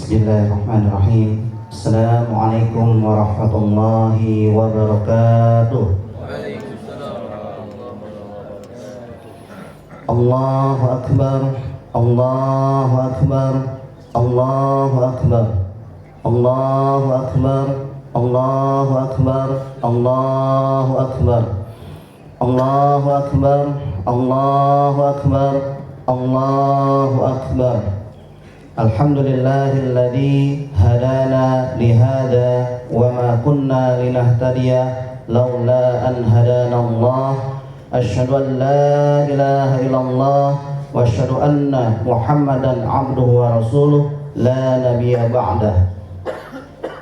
Bismillahirrahmanirrahim. Assalamualaikum warahmatullahi wabarakatuh. Allahu Akbar, Allahu Akbar, Allahu Akbar, Allahu Akbar, Allahu Akbar, Allahu Akbar, Allahu Akbar, Allahu Akbar, Allahu Akbar. Alhamdulillahilladzi hadana lihada wa ma kunna linahtadiya laula an hadana Allah. Asyhadu an la ilaha illallah wa asyhadu anna Muhammadan abduhu wa rasuluh la nabiyya ba'dah.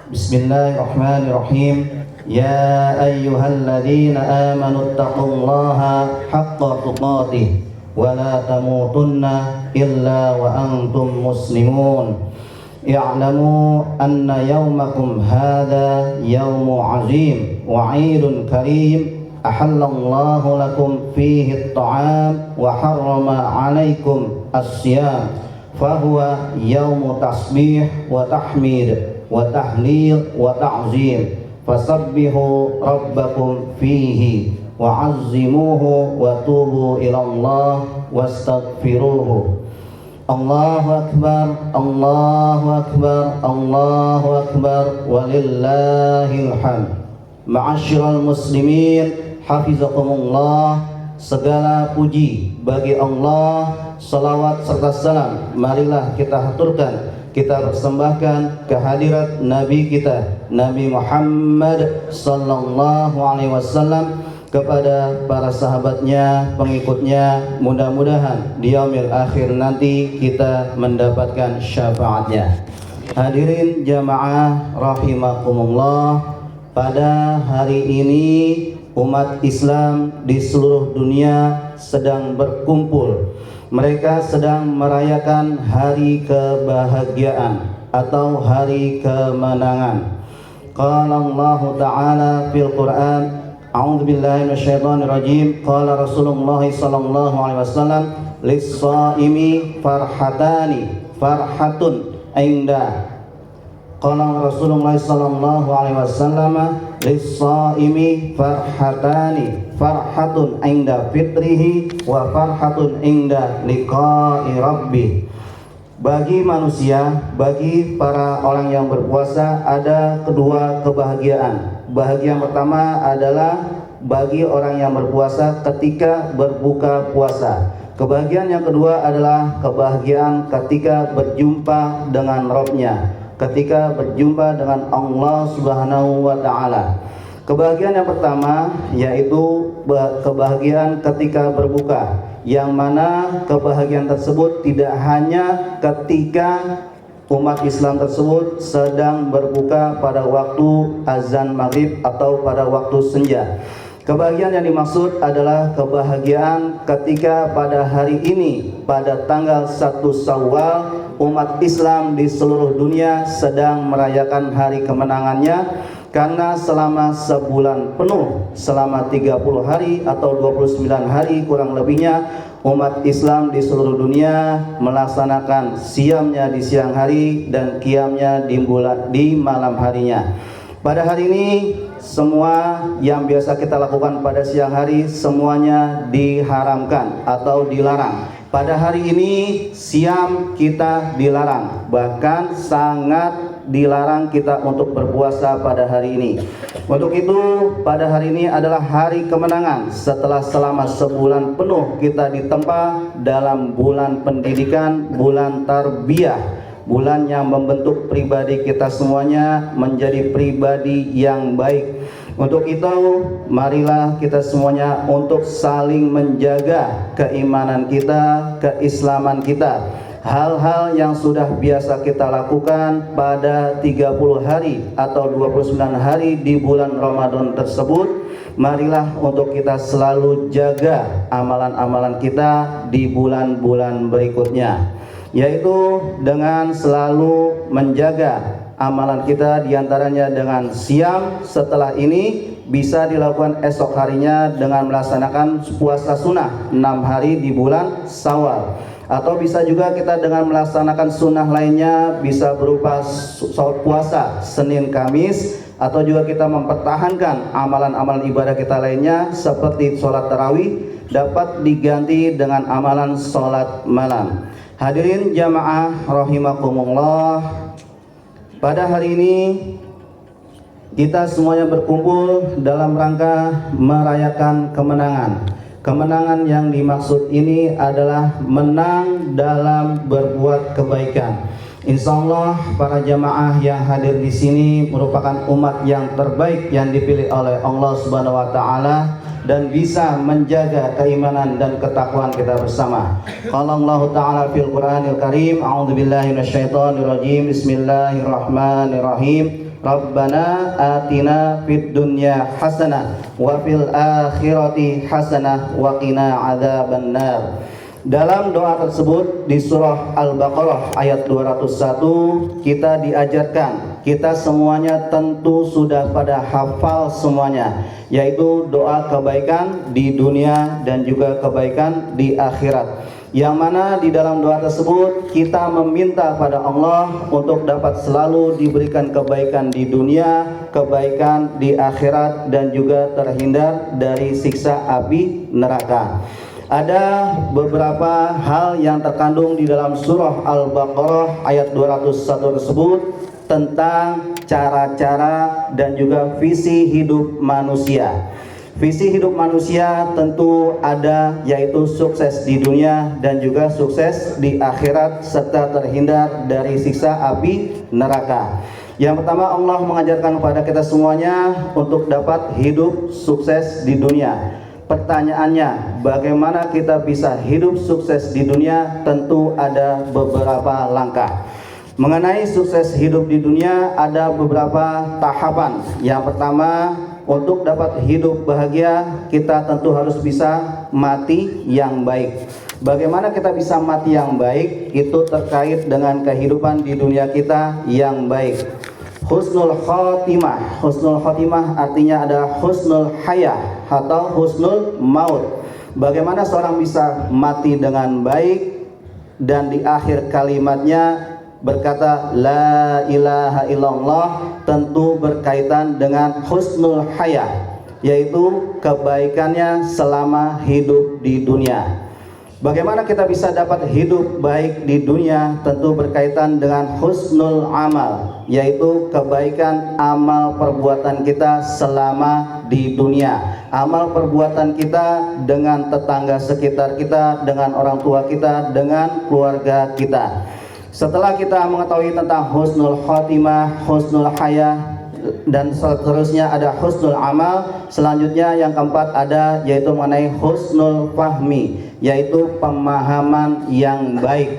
Bismillahirrahmanirrahim. Ya ayyuhalladzina amanu taqullaha haqqa tuqatih wa la tamutunna illa wa antum muslimun. I'lamu anna yawmakum hadha yawmu 'azim wa 'idun karim ahallallahu lakum fihi at-ta'am wa harrama 'alaykum as-siyam fahuwa yawmu tasbih wa tahmid wa tahlil wa ta'zim fasabbihu rabbakum fihi wa'azzimuhu wa tubu ilallah wastaghfiruhu. Allahu Akbar, Allahu Akbar, Allahu Akbar, walillahil hamd. Ma'asyiral muslimin, hafizakumullah. Segala puji bagi Allah, salawat serta salam marilah kita haturkan, kita persembahkan kehadirat Nabi kita Nabi Muhammad sallallahu alaihi wasallam, kepada para sahabatnya, pengikutnya. Mudah-mudahan di yaumil akhir nanti kita mendapatkan syafaatnya. Hadirin jamaah rahimakumullah, pada hari ini umat Islam di seluruh dunia sedang berkumpul. Mereka sedang merayakan hari kebahagiaan atau hari kemenangan. Qala Allah Ta'ala fil Quran, A'udzu billahi minasyaitonir rajim. Qala Rasulullah sallallahu alaihi wasallam, lis-shaimi farhatani, farhatun inda. Qala Rasulullah sallallahu alaihi wasallam, lis-shaimi farhatani, farhatun inda fitrihi wa farhatun inda liqa'i rabbih. Bagi manusia, bagi para orang yang berpuasa ada kedua kebahagiaan. Bahagia yang pertama adalah bagi orang yang berpuasa ketika berbuka puasa. Kebahagiaan yang kedua adalah kebahagiaan ketika berjumpa dengan Rabb-Nya, ketika berjumpa dengan Allah Subhanahu wa Ta'ala. Kebahagiaan yang pertama yaitu kebahagiaan ketika berbuka, yang mana kebahagiaan tersebut tidak hanya ketika umat Islam tersebut sedang berbuka pada waktu azan maghrib atau pada waktu senja. Kebahagiaan yang dimaksud adalah kebahagiaan ketika pada hari ini, pada tanggal 1 Syawal, umat Islam di seluruh dunia sedang merayakan hari kemenangannya, karena selama sebulan penuh, selama 30 hari atau 29 hari kurang lebihnya, umat Islam di seluruh dunia melaksanakan siamnya di siang hari dan qiyamnya di malam harinya. Pada hari ini semua yang biasa kita lakukan pada siang hari semuanya diharamkan atau dilarang. Pada hari ini siam kita dilarang, bahkan sangat dilarang kita untuk berpuasa pada hari ini. Untuk itu pada hari ini adalah hari kemenangan. Setelah selama sebulan penuh kita ditempa dalam bulan pendidikan, bulan tarbiyah, bulan yang membentuk pribadi kita semuanya menjadi pribadi yang baik. Untuk itu marilah kita semuanya untuk saling menjaga keimanan kita, keislaman kita. Hal-hal yang sudah biasa kita lakukan pada 30 hari atau 29 hari di bulan Ramadan tersebut, marilah untuk kita selalu jaga amalan-amalan kita di bulan-bulan berikutnya, yaitu dengan selalu menjaga amalan kita, diantaranya dengan siam. Setelah ini bisa dilakukan esok harinya dengan melaksanakan puasa sunnah 6 hari di bulan Syawal. Atau bisa juga kita dengan melaksanakan sunnah lainnya, bisa berupa sholat puasa Senin Kamis, atau juga kita mempertahankan amalan-amalan ibadah kita lainnya seperti sholat tarawih dapat diganti dengan amalan sholat malam. Hadirin jamaah rahimakumullah, pada hari ini kita semuanya berkumpul dalam rangka merayakan kemenangan. Kemenangan yang dimaksud ini adalah menang dalam berbuat kebaikan. Insya Allah para jamaah yang hadir di sini merupakan umat yang terbaik yang dipilih oleh Allah Subhanahu wa taala dan bisa menjaga keimanan dan ketakwaan kita bersama. Qala Allah taala fil Qur'anil Karim, a'udzubillahi minasyaitonir rajim. Bismillahirrahmanirrahim. Rabbana atina fid dunya hasanah wa fil akhirati hasanah wa qina adzabannar. Dalam doa tersebut di surah Al-Baqarah ayat 201 kita diajarkan, kita semuanya tentu sudah pada hafal semuanya, yaitu doa kebaikan di dunia dan juga kebaikan di akhirat. Yang mana di dalam doa tersebut kita meminta pada Allah untuk dapat selalu diberikan kebaikan di dunia, kebaikan di akhirat, dan juga terhindar dari siksa api neraka. Ada beberapa hal yang terkandung di dalam surah Al-Baqarah ayat 201 tersebut tentang cara-cara dan juga visi hidup manusia. Visi hidup manusia tentu ada, yaitu sukses di dunia dan juga sukses di akhirat serta terhindar dari siksa api neraka. Yang pertama, Allah mengajarkan kepada kita semuanya untuk dapat hidup sukses di dunia. Pertanyaannya, bagaimana kita bisa hidup sukses di dunia? Tentu ada beberapa langkah. Mengenai sukses hidup di dunia ada beberapa tahapan. Yang pertama, untuk dapat hidup bahagia kita tentu harus bisa mati yang baik. Bagaimana kita bisa mati yang baik? Itu terkait dengan kehidupan di dunia kita yang baik. Husnul khotimah. Husnul khotimah artinya adalah husnul hayah atau husnul maut. Bagaimana seorang bisa mati dengan baik dan di akhir kalimatnya berkata la ilaha illallah, tentu berkaitan dengan husnul hayah, yaitu kebaikannya selama hidup di dunia. Bagaimana kita bisa dapat hidup baik di dunia? Tentu berkaitan dengan husnul amal, yaitu kebaikan amal perbuatan kita selama di dunia. Amal perbuatan kita dengan tetangga sekitar kita, dengan orang tua kita, dengan keluarga kita. Setelah kita mengetahui tentang husnul khotimah, husnul hayah, dan seterusnya ada husnul amal, selanjutnya yang keempat ada yaitu mengenai husnul fahmi, yaitu pemahaman yang baik.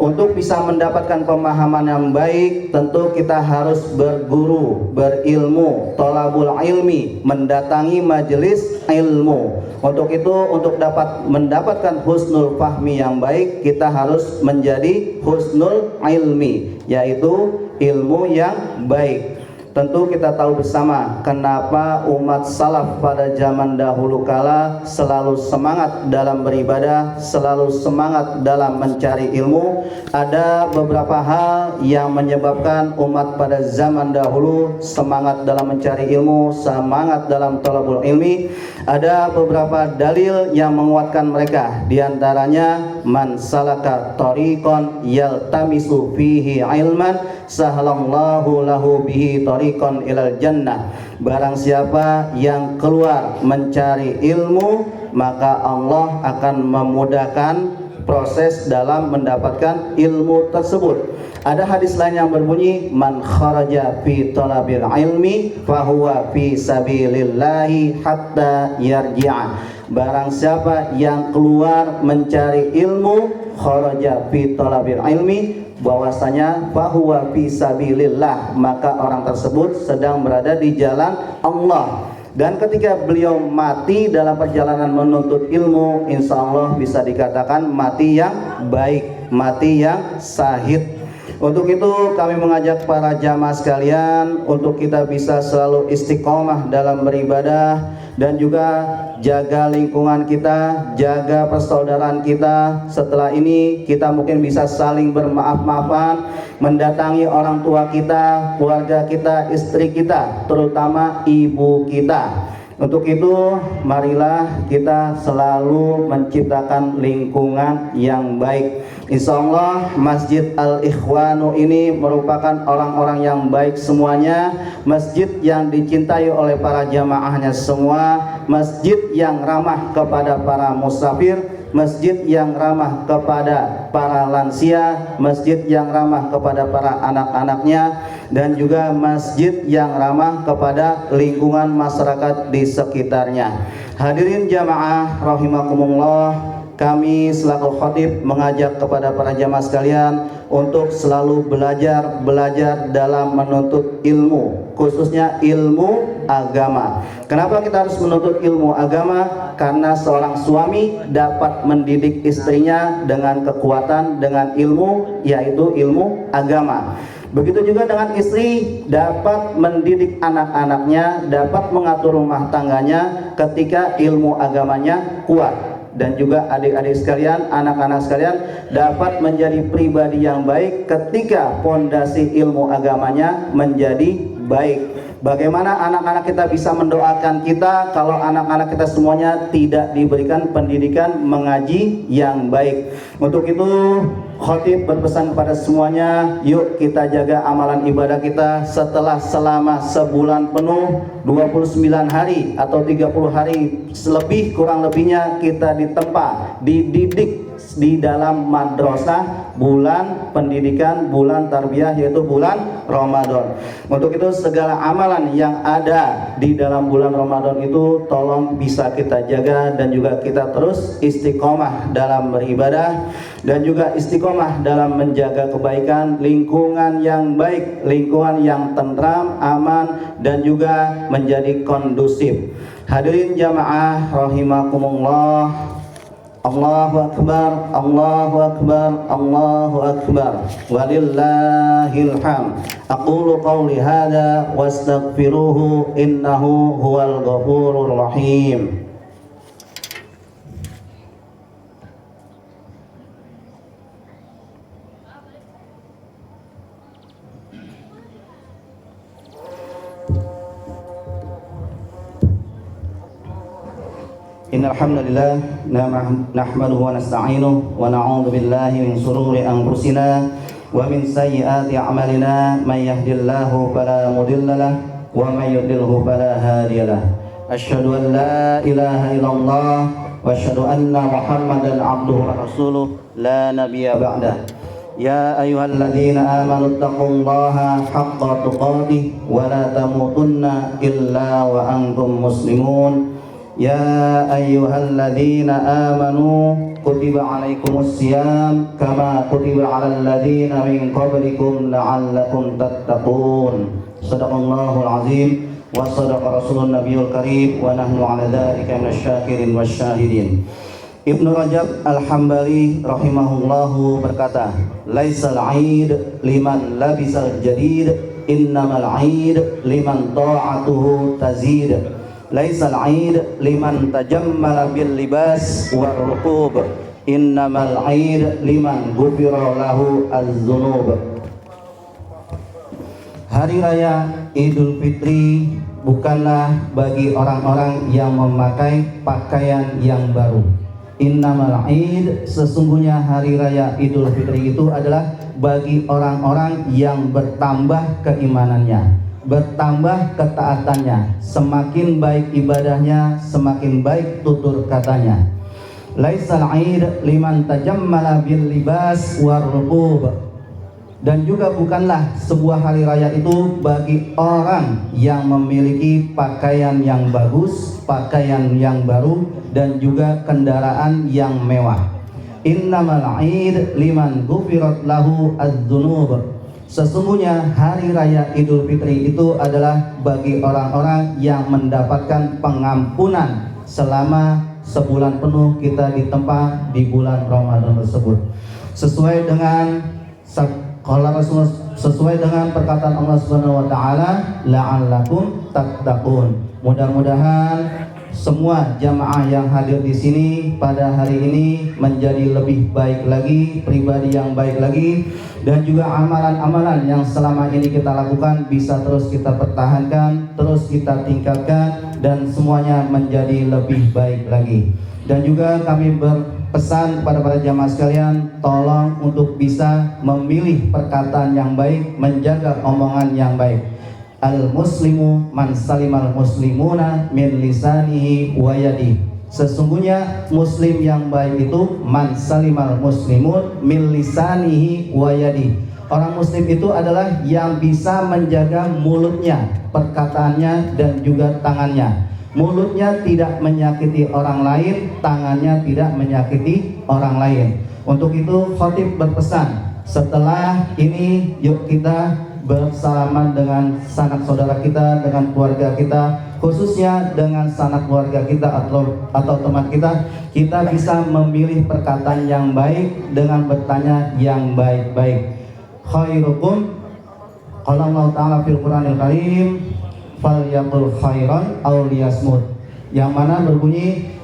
Untuk bisa mendapatkan pemahaman yang baik, tentu kita harus berguru, berilmu, thalabul ilmi, mendatangi majelis ilmu. Untuk itu, untuk dapat mendapatkan husnul fahmi yang baik, kita harus menjadi husnul ilmi, yaitu ilmu yang baik. Tentu kita tahu bersama kenapa umat salaf pada zaman dahulu kala selalu semangat dalam beribadah, selalu semangat dalam mencari ilmu. Ada beberapa hal yang menyebabkan umat pada zaman dahulu semangat dalam mencari ilmu, semangat dalam thalabul ilmi. Ada beberapa dalil yang menguatkan mereka. Di antaranya man salaka tariqan yaltamisu fihi ilman sahalallahu lahu bihi tariqan ilal jannah. Barang siapa yang keluar mencari ilmu, maka Allah akan memudahkan proses dalam mendapatkan ilmu tersebut. Ada hadis lain yang berbunyi man kharaja fi talabil ilmi fahuwa fi sabilillahi hatta yarji'a. Barang siapa yang keluar mencari ilmu, kharaja fi talabil ilmi, bahwasanya fahuwa fi sabilillah, maka orang tersebut sedang berada di jalan Allah. Dan ketika beliau mati dalam perjalanan menuntut ilmu, insya Allah bisa dikatakan mati yang baik, mati yang syahid. Untuk itu kami mengajak para jamaah sekalian untuk kita bisa selalu istiqomah dalam beribadah, dan juga jaga lingkungan kita, jaga persaudaraan kita. Setelah ini kita mungkin bisa saling bermaaf-maafan, mendatangi orang tua kita, keluarga kita, istri kita, terutama ibu kita. Untuk itu, marilah kita selalu menciptakan lingkungan yang baik. Insya Allah Masjid Al-Ikhwanu ini merupakan orang-orang yang baik semuanya, masjid yang dicintai oleh para jamaahnya semua, masjid yang ramah kepada para musafir, masjid yang ramah kepada para lansia, masjid yang ramah kepada para anak-anaknya, dan juga masjid yang ramah kepada lingkungan masyarakat di sekitarnya. Hadirin jamaah rahimakumullah, kami selaku khatib mengajak kepada para jamaah sekalian untuk selalu belajar dalam menuntut ilmu, khususnya ilmu agama. Kenapa kita harus menuntut ilmu agama? Karena seorang suami dapat mendidik istrinya dengan kekuatan, dengan ilmu, yaitu ilmu agama. Begitu juga dengan istri dapat mendidik anak-anaknya, dapat mengatur rumah tangganya ketika ilmu agamanya kuat. Dan juga adik-adik sekalian, anak-anak sekalian dapat menjadi pribadi yang baik ketika pondasi ilmu agamanya menjadi baik. Bagaimana anak-anak kita bisa mendoakan kita kalau anak-anak kita semuanya tidak diberikan pendidikan mengaji yang baik? Untuk itu khatib berpesan kepada semuanya, yuk kita jaga amalan ibadah kita. Setelah selama sebulan penuh, 29 hari atau 30 hari lebih kurang lebihnya kita ditempa, dididik di dalam madrasah bulan pendidikan, bulan tarbiyah, yaitu bulan Ramadan. Untuk itu segala amalan yang ada di dalam bulan Ramadan itu tolong bisa kita jaga, dan juga kita terus istiqomah dalam beribadah, dan juga istiqomah dalam menjaga kebaikan, lingkungan yang baik, lingkungan yang tentram, aman, dan juga menjadi kondusif. Hadirin jamaah rahimakumullah, Allahu Akbar, Allahu Akbar, Allahu Akbar, walillahil hamd. Aqulu qawli hadha wastaghfiruhu innahu huwal ghafurur rahim. Innal hamdalillah nahmaduhu wa nasta'inuhu wa na'udzu billahi min shururi anfusina wa min sayyiati a'malina, may yahdihillahu fala mudilla lahu wa may yudlilhu fala hadiya lahu. Asyhadu an la ilaha illallah wa asyhadu anna Muhammadan 'abduhu wa rasuluh la nabiyya ba'dah. Ya ayyuhalladzina amanu taqullaha haqqa tuqatih wa la tamutunna illa wa antum muslimun. Ya ayyuhalladzina amanu kutiba alaikumus siyam kama kutiba alal ladzina min qablikum la'allakum tattaqun. Shadaqallahul azim wa shadaqa rasulun nabiyul karim wa nahnu ala dzalika minasyakirin wasyahidin. Ibnu Rajab Al-Hambali rahimahullahu berkata, laisal 'aid liman labisal jadid, innamal 'aid liman ta'atuhu tazid. Laisal 'aid liman tajammala bil libas war ruqub, innamal 'aid liman ghufira lahu az-dzunub. Hari raya Idul Fitri bukanlah bagi orang-orang yang memakai pakaian yang baru. Innamal 'aid, sesungguhnya hari raya Idul Fitri itu adalah bagi orang-orang yang bertambah keimanannya, bertambah ketaatannya, semakin baik ibadahnya, semakin baik tutur katanya. Laisal 'aid liman tajammala bil libas war ruqub, dan juga bukanlah sebuah hari raya itu bagi orang yang memiliki pakaian yang bagus, pakaian yang baru, dan juga kendaraan yang mewah. Innamal 'aid liman ghufirat lahu adz-dzunub, sesungguhnya hari raya Idul Fitri itu adalah bagi orang-orang yang mendapatkan pengampunan selama sebulan penuh kita ditempa di bulan Ramadan tersebut. Sesuai dengan sesuai dengan perkataan Allah Subhanahu wa taala, la'allakum tattaqun. Mudah-mudahan semua jamaah yang hadir di sini pada hari ini menjadi lebih baik lagi, pribadi yang baik lagi, dan juga amalan-amalan yang selama ini kita lakukan bisa terus kita pertahankan, terus kita tingkatkan, dan semuanya menjadi lebih baik lagi. Dan juga kami berpesan kepada para jamaah sekalian, tolong untuk bisa memilih perkataan yang baik, menjaga omongan yang baik. Al-muslimu man salimal muslimuna min lisanihi wa yadihi. Sesungguhnya muslim yang baik itu man salimal muslimun min lisanihi wa yadihi. Orang muslim itu adalah yang bisa menjaga mulutnya, perkataannya, dan juga tangannya. Mulutnya tidak menyakiti orang lain, tangannya tidak menyakiti orang lain. Untuk itu khatib berpesan, setelah ini yuk kita bersalaman dengan sanak saudara kita, dengan keluarga kita, khususnya dengan sanak keluarga kita atau teman kita, kita bisa memilih perkataan yang baik dengan bertanya yang baik-baik. Khairukum, qala Allah Ta'ala fil Qur'anil Karim, falyaqul khairan aw liyasmut. Yang mana berbunyi,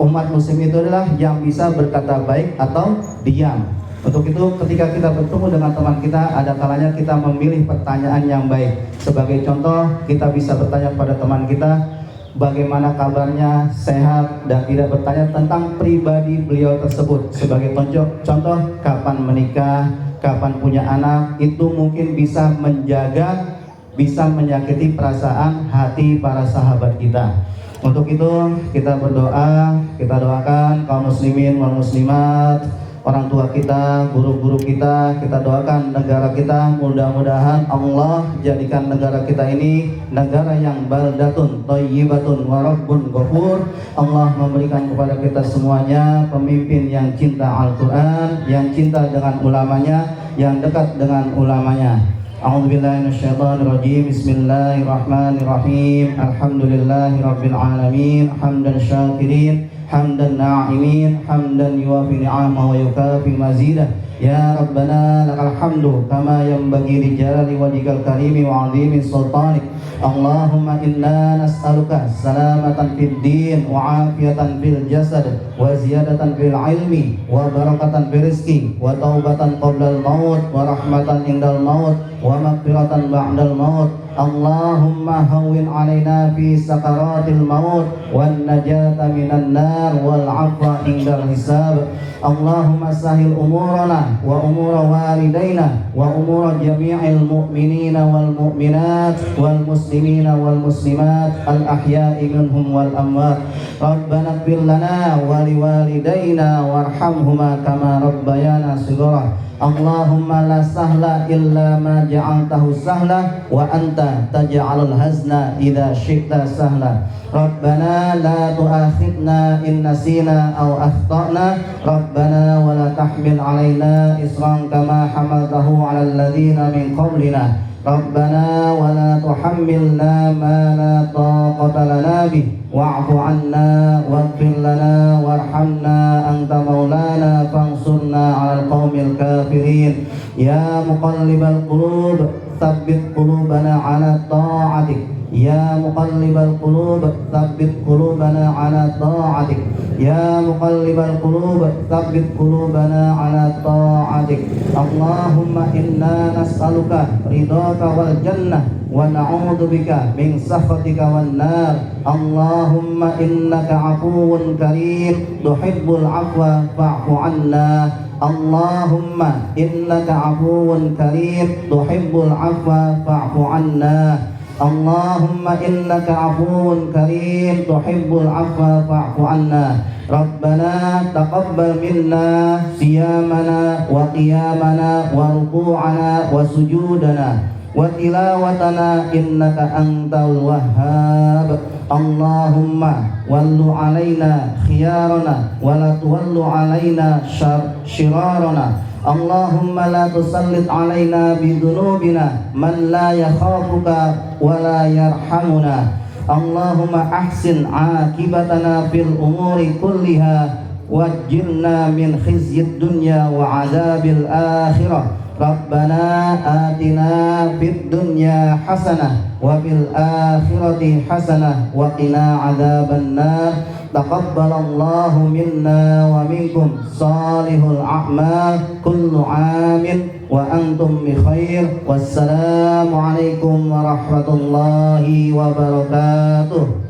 umat muslim itu adalah yang bisa berkata baik atau diam. Untuk itu ketika kita bertemu dengan teman kita, ada kalanya kita memilih pertanyaan yang baik. Sebagai contoh, kita bisa bertanya kepada teman kita bagaimana kabarnya, sehat, dan tidak bertanya tentang pribadi beliau tersebut. Sebagai contoh, kapan menikah, kapan punya anak, itu mungkin bisa menjaga, bisa menyakiti perasaan hati para sahabat kita. Untuk itu kita berdoa, kita doakan kaum muslimin wal muslimat, orang tua kita, guru-guru kita doakan negara kita, mudah-mudahan Allah jadikan negara kita ini negara yang baldatun thayyibatun wa rabbun ghafur. Allah memberikan kepada kita semuanya pemimpin yang cinta Al-Quran, yang cinta dengan ulamanya, yang dekat dengan ulamanya. A'udzubillahi minasyaitonirrajim. Bismillahirrahmanirrahim. Alhamdulillahirabbil alamin, hamdan syakirin, hamdan na'imin, hamdan yuwafi ni'amahu wa yukafi mazidah. Ya Rabbana lakal hamdu kama yanbaghi li jalali wajhikal karimi wa 'azimi sultanik. Allahumma inna nas'aluka salamatan fid din wa 'afiyatan fil jasad wa ziyadatan fil ilmi wa barakatan fil rizqi wa taubatan qabla al maut wa rahmatan indal maut wa maghfiratan ba'dal maut. Allahumma hawwin 'alaina fi sakaratil maut wan najata minan nar wal 'afwa indal hisab. Allahumma sahil umurana wa umura walidaina wa umura jami'il mu'minina wal mu'minat wal muslimina wal muslimat al ahya'i minhum wal amwat. Rabbana ighfir lana wa liwalidaina warhamhuma kama rabbayana shighara. Allahumma la sahla illa ma ja'altahu sahla wa anta taj'alul hazna idza syi'ta sahla. Rabbana la tu'akhidna in nasina aw akhtana. Rabbana wa la tahmil 'alaina isran kama hamaltahu 'alal ladzina min qablina. Rabbana wa la tuhammilna ma la taqata lana bih wa'fu 'anna waghfir lana warhamna anta maulana fansurna 'alal qaumil kafirin. Ya muqallibal qulub tsabbit qulubana 'ala ta'atik. Ya muqallibal qulub tsabbit qulubana 'ala ta'atik. Ya muqallibal qulub tsabbit qulubana 'ala ta'atik. Allahumma inna nas'aluka ridhaka wal jannah wa na'udzubika min sakhatika wan nar. Allahumma innaka 'afuwun karim tuhibbul 'afwa fa'fu 'anna. Allahumma innaka 'afuwun karim tuhibbul 'afwa fa'fu 'anna. Allahumma innaka 'afuwun karim tuhibbul 'afwa fa'fu 'anna. Rabbana taqabbal minna siyamana wa qiyamana wa ruku'ana wa sujudana wa tilawatana innaka antal wahhab. Allahumma wallu alaina khiyarana wa la tuwallu alaina syirarana. Allahumma la tusallit alaina bidunubina man la yakhafuka wa la yarhamuna. Allahumma ahsin akibatana fil umuri kulliha wajirna min khizyid dunya wa azabil akhirah. Rabbana atina fid dunya hasanah wa fil akhirati hasanah wa qina adzabannar. Taqabbalallahu minna wa minkum salihul a'mal kullu amin wa antum bi khair. Wassalamu alaikum warahmatullahi wabarakatuh.